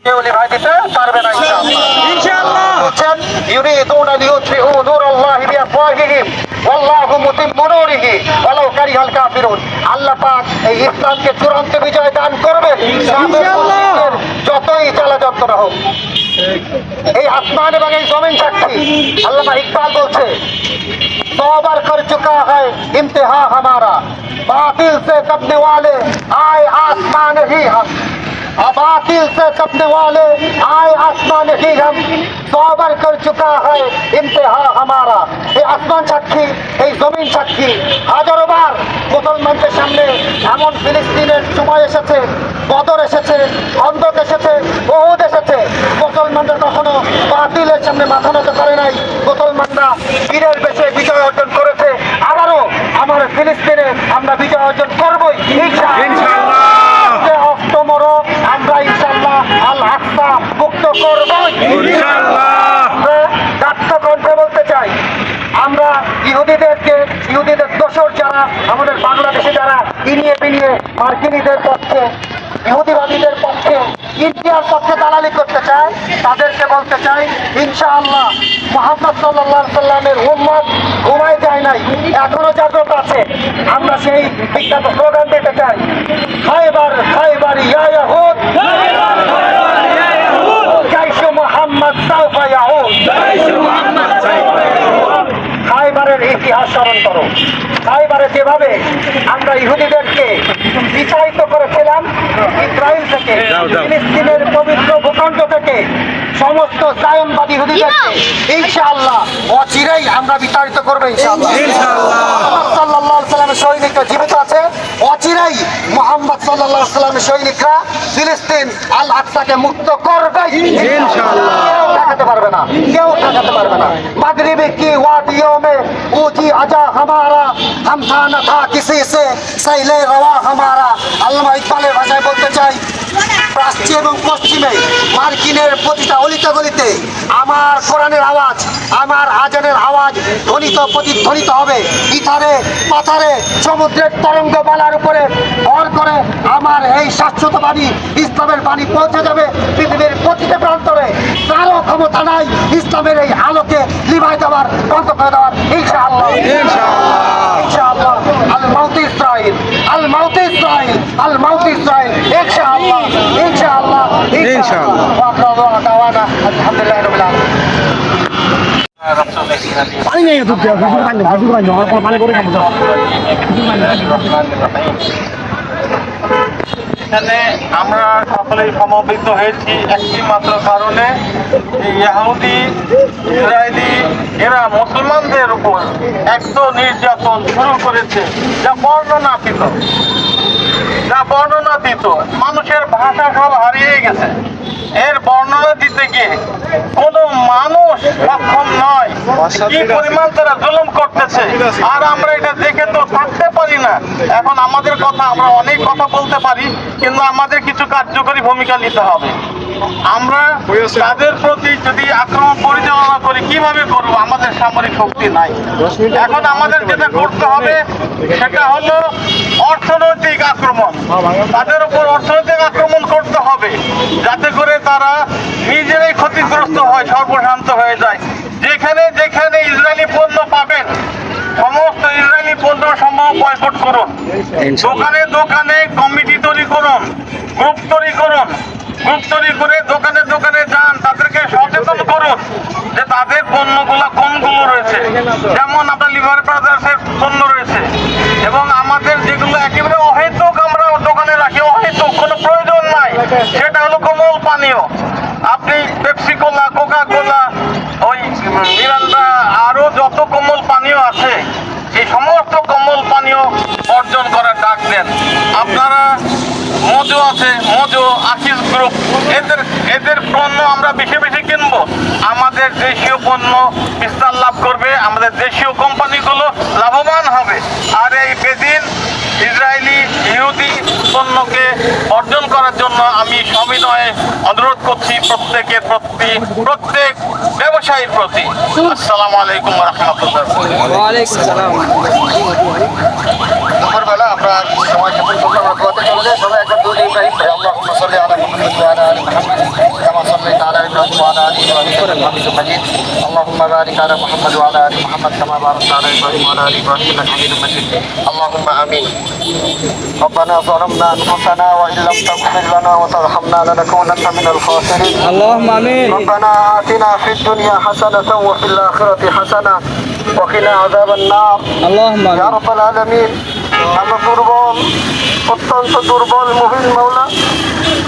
কেউ নিভাই দিতে পারবে না ইনশাআল্লাহ। বলছেন ইউরিদুনা লিইউতফিউ নূরাল্লাহি বিআফওয়াহিহিম ওয়াল্লাহু মুতিম্মু নূরিহি ওয়ালাউ কারিহাল কাফিরুন। আল্লাহ পাক এই ইসলামকে চূড়ান্ত বিজয় দান করবেন ইনশাআল্লাহ, যতই জ্বালা যন্ত্রণা হোক। এই আসমান এবং এই জমিন সাক্ষী। আল্লামা ইকবাল বলছে, तौबर कर चुका है इम्तिहा हमारा, बातिल से कपने वाले आए आसमान ही हम, बातिल से कपने वाले आए आसमान ही हम, तौबर कर चुका है इम्तिहा हमारा। এই আসমান সাক্ষী, এই জমিন সাক্ষী। হাজারো বার মুসলমানদের সামনে এমন ফিলিস্তিনের সময় এসেছে, বদর এসেছে, খন্দক এসেছে, উহুদ এসেছে। মুসলমানরা কখনো বাতিলের সামনে মাথা নত করে নাই। মুসলমানরা বীরের বেশে বিজয় অর্জন করেছে। আবারও আমার ফিলিস্তিনে আমরা বিজয় অর্জন করবই ইনশাআল্লাহ। অক্টোবরও আমরা ইনশাআল্লাহ আল আকসা মুক্ত করবই ইনশাআল্লাহ। দাত্ত কণ্ঠে বলতে চাই, আমরা ইহুদিদের দোসর যারা আমাদের বাংলাদেশে যারা ইনিয়ে বিনিয়ে মার্কিনীদের পক্ষে, ইহুদিবাদীদের পক্ষে, ইন্ডিয়ার পক্ষে দালালি করতে চায়, তাদেরকে বলতে চাই ইনশাআল্লাহ মুহাম্মদ সাল্লাল্লাহু আলাইহি সাল্লামের উম্মত ঘুমায় যায় নাই, এখনো জাগ্রত আছে। আমরা সেই বিখ্যাত স্লোগান দিতে চাই, খায়বার খায়বার ইয়া ইয়াহুদ, জাইশে মুহাম্মদ সাওফা ইয়াউদ। খায়বারের ইতিহাস স্মরণ করো। খায়বারে যেভাবে আমরা ইহুদিদেরকে বিচারিত করেছিলাম, ইসরায়েল থেকে, ফিলিস্তিনের পবিত্র ভূখণ্ড থেকে সমস্ত জায়নবাদী ইহুদিদেরকে ইনশাআল্লাহ অচিরেই আমরা বিতাড়িত করবো ইনশাআল্লাহ। মুহাম্মদ সাল্লাল্লাহু আলাইহি সাল্লামের সৈনিকরা জীবিত আছে, অচিরেই মুহাম্মদ সাল্লাল্লাহু আলাইহি সাল্লামের সৈনিকরা ফিলিস্তিন আল আকসাকে মুক্ত করবে ইনশাআল্লাহ। কেউ ঠেকাতে পারবে না, কেউ ঠেকাতে পারবে না। মাগরিবি কি ওয়াদিयों में ऊंची आजा हमारा, हम था न था किसी से सैले रवा हमारा। আল্লামা ইকবালের ভাষায় বলতে চাই, প্রাচ্য এবং পশ্চিমে মার্কিনের প্রতিটা অলিতে গলিতে আমার কোরআনের আওয়াজ, আমার আজানের আওয়াজ ধ্বনিত প্রতিধ্বনিত হবে। ইথারে পাথারে সমুদ্রের তরঙ্গমালার উপরে ভর করে আমার এই শাশ্বতবাদী ইসলামের বাণী পৌঁছে যাবে পৃথিবীর প্রতিটা প্রান্তরে। কারো ক্ষমতা নাই ইসলামের এই আলোকে নিভাই দেওয়ার, বন্ধ করে দেওয়ার ইনশাআল্লাহ ইনশাআল্লাহ। আল মাউত ইসরাইল, আল মাউত ইসরাইল, আল মাউত ইসরাইল ইনশাআল্লাহ ইনশাআল্লাহ ইনশাআল্লাহ। আলহামদুলিল্লাহ রাব্বিল আলামিন। পানি নেই তো, পানি করে খাবো। এখানে আমরা সকলেই সমবেত হয়েছি একটি মাত্র কারণে, ইহুদি ইসরায়েলি এরা মুসলমানদের উপর এত নির্যাতন শুরু করেছে যা বর্ণনাতীত, যা বর্ণনাতীত। মানুষের ভাষা সব হারিয়ে গেছে। এর বর্ণনা দিতে গিয়ে কোনো মানুষ সক্ষম নয় কি পরিমাণ তারা জুলুম করতেছে। আর আমরা এটা দেখে তো থাকতে পারি না। এখন আমাদের কথা, আমরা অনেক কথা বলতে পারি, কিন্তু আমাদের কিছু কার্যকরী ভূমিকা নিতে হবে। আমরা তাদের প্রতি যদি আক্রমণ পরিচালনা করি, কিভাবে করব? আমাদের সামরিক শক্তি নাই। এখন আমাদের যেটা করতে হবে সেটা হলো অর্থনৈতিক আক্রমণ। তাদের উপর অর্থনৈতিক আক্রমণ করতে হবে, যাতে করে তারা নিজেরাই ক্ষতিগ্রস্ত হয়, সর্বশান্ত হয়ে যায়। যেখানে যেখানে ইসরায়েলি পণ্য পাবেন, সমস্ত ইসরায়েলি পণ্য সমূহ বয়কট করুন। দোকানে দোকানে কমিটি তৈরি করুন, গ্রুপ তৈরি করুন, গ্রুপ তৈরি করে দোকানে দোকানে যান, তাদেরকে সচেতন করুন যে তাদের পণ্যগুলো কোনগুলো রয়েছে। যেমন আপনার লিভার ব্রাদার্সের পণ্য রয়েছে, এবং আমাদের যেগুলো একেবারে অহেতুক আমরা দোকানে রাখি, অহেতুক কোনো প্রয়োজন নাই, সেটা হলো কোমল পানীয়। আপনি পেপসি কোলা, কোকা কোলা, ওই মিরান্ডা, আরো যত কোমল পানীয় আছে, এই সমস্ত কোমল পানীয় বর্জন করার ডাক দেন। আপনারা মজো আছে, মজো, আকিস গ্রুপ, এদের পণ্য আমরা বেশি বেশি কিনবো। আমাদের দেশীয় পণ্য বিস্তার লাভ করবে, আমাদের দেশীয় কোম্পানিগুলো লাভবান হবে। আর এই বেদিন ইসরায়েলি ইহুদি পণ্যকে অর্জন করার জন্য আমি সবিনয়ে অনুরোধ করছি প্রত্যেকের প্রতি, প্রত্যেক ব্যবসায়ীর প্রতি। আসসালামু আলাইকুম ওয়া রাহমাতুল্লাহ। ওয়ালাইকুম আসসালাম। দুপুরবেলা আমরা সময় যাপন করবো, আমরা দোয়াতে চলে যাই। সবাই একটা দূর ইব্রাহিম, আল্লাহুম্মা সাল্লি আলা মুহাম্মাদ ওয়া আলা আলি মুহাম্মাদ। حميد مجيد اللهم بارك على محمد وعلى ال محمد كما باركت على ابراهيم وعلى ال ابراهيم انك حميد مجيد اللهم امين ربنا ظلمنا انفسنا وان لم تغفر لنا وترحمنا لنكونن من الخاسرين اللهم امين ربنا آتنا في الدنيا حسنة وفي الآخرة حسنة وقنا عذاب النار اللهم يا امين رب العالمين আমরা দুর্বল অত্যন্ত দুর্বল মহিন মাওলা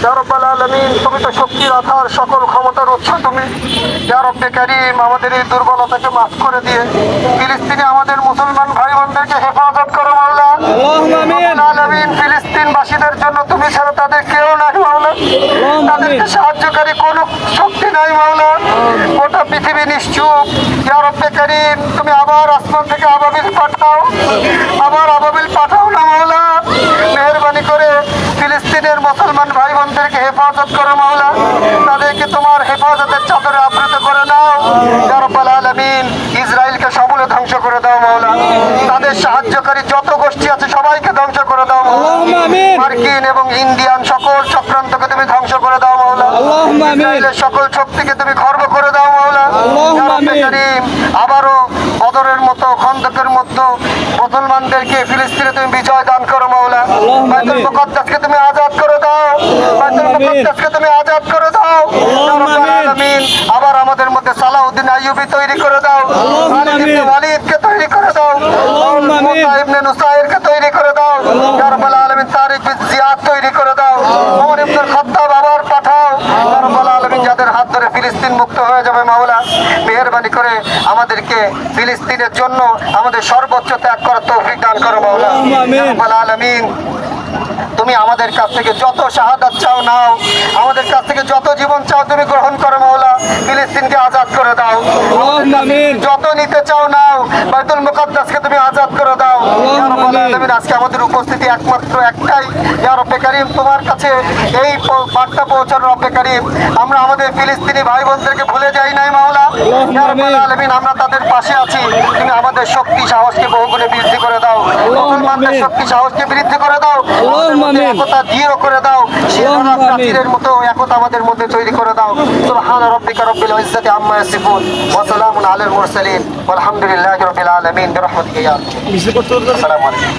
ইয়া রব্বাল আলামিন তুমি তো শক্তির আধার সকল ক্ষমতার উৎস তুমি ইয়া রব্বে কারীম আমাদের এই দুর্বলতাকে মাফ করে দিয়ে ফিলিস্তিনে আমাদের মুসলমান ভাই বোনদেরকে হেফাজত করো মাওলা اللهم امين রব্বুল আলামিন ফিলিস্তিনবাসীদের জন্য তুমি ছাড়া তাদের কেউ নাই মাওলা তাদেরকে সাহায্যকারী কোনো শক্তি নাই মাওলা গোটা পৃথিবী নিশ্চুপ ইয়া রব্বে কারীম তুমি আবার আসমান থেকে আবাবিল পাঠাও আবার আবাবিল পাঠাও না মাওলা মেহেরবানি করে ফিলিস্তিনের মুসলমান ভাই বোনদেরকে হেফাজত করো মাওলা তাদেরকে তোমার হেফাজতের চাদরে আবৃত করে নাও ইয়া রব্বাল আলামিন ইসরায়েলকে সমূলে ধ্বংস করে দাও মাওলা তাদের সাহায্যকারী যত গোষ্ঠী আছে সবাইকে ধ্বংস করে দাও মাওলা اللهم امين মার্কিন এবং ইন্ডিয়ান সকল চক্রান্তকে তুমি ধ্বংস করে দাও মাওলা اللهم امين ইসরায়েলের সকল শক্তিকে তুমি খর্ব করে দাও মাওলা اللهم ইয়া রব্বে آمين। কারীম আবারও বদরের মতো খন্দকের মতো মুসলমানদেরকে ফিলিস্তিনে তুমি বিজয় দান করো মাওলা اللهم বাইতুল آمين। মুকাদ্দাসকে তুমি আজাদ করে দাও বাইতুল اللهم آمين। মুকাদ্দাসকে তুমি আজাদ করে দাও ইয়া اللهم রব্বাল آمين। আলামিন আবার আমাদের মধ্যে সালাউদ্দিন আইয়ুবী তৈরি করে দাও اللهم খালিদ ইবনে آمين। ওয়ালিদকে তৈরি করে দাও اللهم آمين। মুসা ইবনে নুসাইরকে তৈরি করে দাও ইয়া রব্বাল আলামিন তারিক বিন জিয়াদ তৈরি করে দাও ওমর ইবনুল খাত্তাব আবার পাঠাও ইয়া রব্বাল আলামিন যাদের হাত ধরে ফিলিস্তিন মুক্ত হয়ে যাবে মাওলা মেহেরবানি করে আমাদেরকে ফিলিস্তিনের জন্য আমাদের সর্বোচ্চ ত্যাগ করার তৌফিক দান করো মাওলা اللهم آمين। ইয়া রব্বাল আলামিন তুমি আমাদের কাছ থেকে যত শাহাদাত চাও নাও আমাদের কাছ থেকে যত জীবন চাও তুমি গ্রহণ করো মাওলা ফিলিস্তিনকে আজাদ করে দাও اللهم امين যত নিতে চাও নাও বাইতুল মুকাদ্দাসকে তুমি আজাদ করে দাও ইয়া রব্বাল আমিন। আলামিন আজকে আমাদের উপস্থিতি একমাত্র একটাই ইয়া রব্বে কারীম তোমার কাছে এই বার্তা পৌঁছানো রব্বে কারীম আমরা আমাদের ফিলিস্তিনি ভাই বোনদেরকে ভুলে যাই নাই মাওলা ইয়া রব্বাল আমিন। আলামিন আমরা তাদের পাশে আছি তুমি আমাদের শক্তি সাহসকে বহুগুণে বৃদ্ধি করে দাও মুসলমানদের আমিন। শক্তি সাহসকে বৃদ্ধি করে দাও আমাদের মধ্যে আমিন। একতা দৃঢ় করে দাও সিরারা আমিন। প্রাচীরের মতো একতা আমাদের মধ্যে তৈরি করে দাও সুবহান রাব্বিকা রব্বিল ইজ্জাতি আম্মা ইয়াসিফুন ওয়া সালামুন আলাল মুরসালিন ওয়ালহামদুলিল্লাহি রাব্বিল আলামিন বিরহমাতিকা ইয়া আরহাম। আসসালামু আলাইকুম